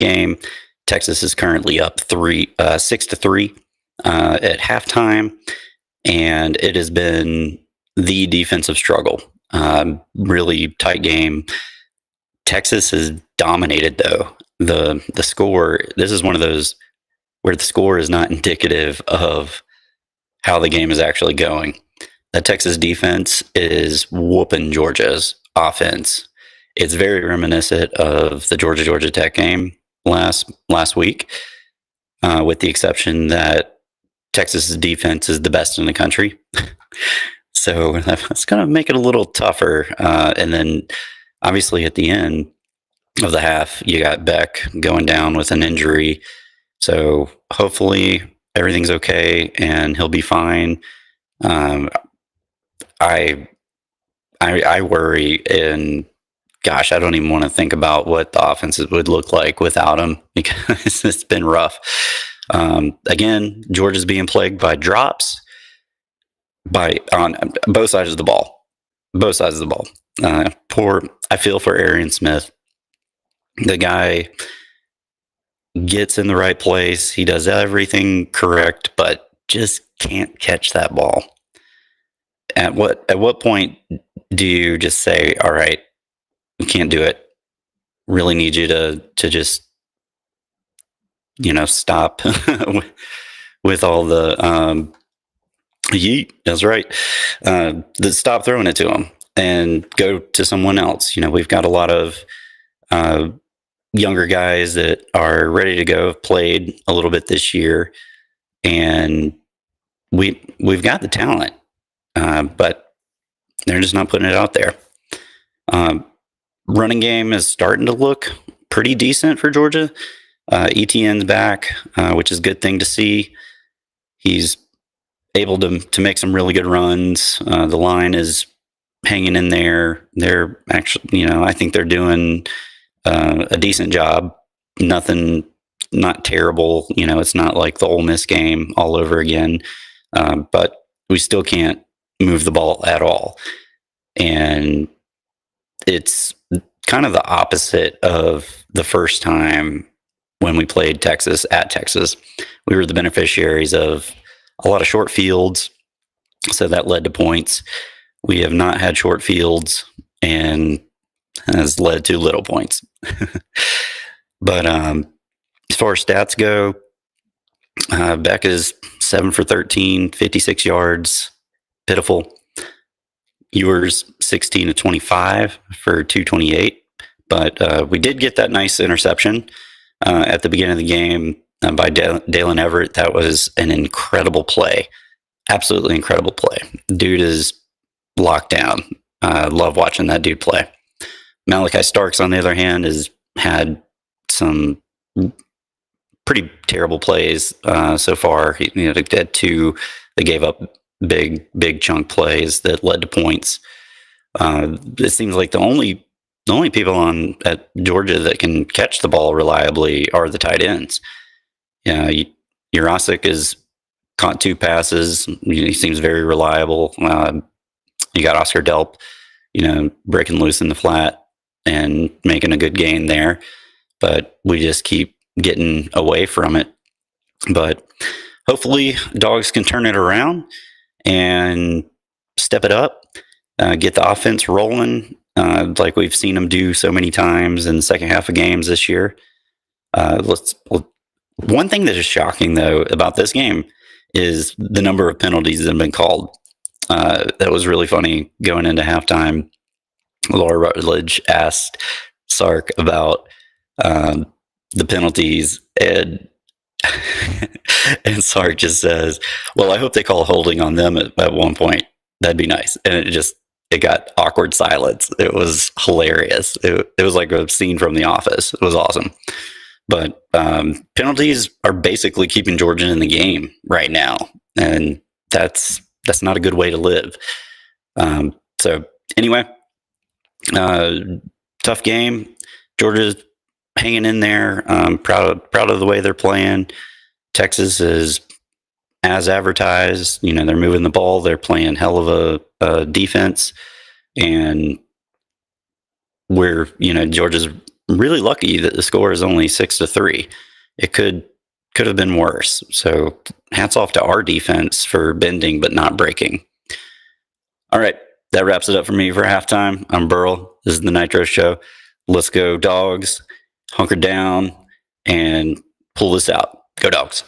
game. Texas is currently up 6-3 at halftime, and it has been the defensive struggle. Really tight game. Texas has dominated, though. The score, this is one of those where the score is not indicative of how the game is actually going. The Texas defense is whooping Georgia's offense. It's very reminiscent of the Georgia Tech game last week, with the exception that Texas's defense is the best in the country. So that's going to make it a little tougher. And then, obviously, at the end of the half, you got Beck going down with an injury. So hopefully everything's okay and he'll be fine. I worry, and gosh, I don't even want to think about what the offenses would look like without him, because it's been rough. Again, Georgia's being plagued by drops on both sides of the ball. Both sides of the ball. I feel for Arian Smith. The guy gets in the right place. He does everything correct, but just can't catch that ball. At what point do you just say, all right, we can't do it. Really need you to just, stop with all the yeet. That's right. Stop throwing it to him and go to someone else. We've got a lot of younger guys that are ready to go, have played a little bit this year, and we've got the talent, but they're just not putting it out there. Running game is starting to look pretty decent for Georgia. Etienne's back, which is a good thing to see. He's able to make some really good runs. The line is hanging in there. They're actually, I think they're doing a decent job. Not terrible. It's not like the Ole Miss game all over again, but we still can't move the ball at all. And it's kind of the opposite of the first time when we played Texas at Texas. We were the beneficiaries of a lot of short fields, so that led to points. We have not had short fields, and has led to little points. But as far as stats go, Beck is 7 for 13, 56 yards. Pitiful. Ewers 16 to 25 for 228. But we did get that nice interception at the beginning of the game by Dalen Everett. That was an incredible play. Absolutely incredible play. Dude is locked down. Love watching that dude play. Malachi Starks, on the other hand, has had some pretty terrible plays so far. He had two that gave up big chunk plays that led to points. It seems like the only people at Georgia that can catch the ball reliably are the tight ends. Jurasik has caught 2 passes. He seems very reliable. You got Oscar Delp, breaking loose in the flat and making a good gain there, but we just keep getting away from it. But hopefully Dawgs can turn it around and step it up, get the offense rolling, like we've seen them do so many times in the second half of games this year. One thing that is shocking, though, about this game is the number of penalties that have been called. That was really funny going into halftime. Laura Rutledge asked Sark about the penalties, and and Sark just says, well, I hope they call holding on them at one point. That'd be nice. And it got awkward silence. It was hilarious. It was like a scene from The Office. It was awesome. But penalties are basically keeping Georgia in the game right now, and that's not a good way to live. So anyway, tough game. Georgia's hanging in there. Proud of the way they're playing. Texas is as advertised. They're moving the ball. They're playing hell of a defense, and Georgia's really lucky that the score is only 6-3. It could have been worse. So hats off to our defense for bending but not breaking. All right, that wraps it up for me for halftime. I'm Burl. This is the Nitro Show. Let's go, Dawgs. Hunker down and pull this out. Go, Dawgs.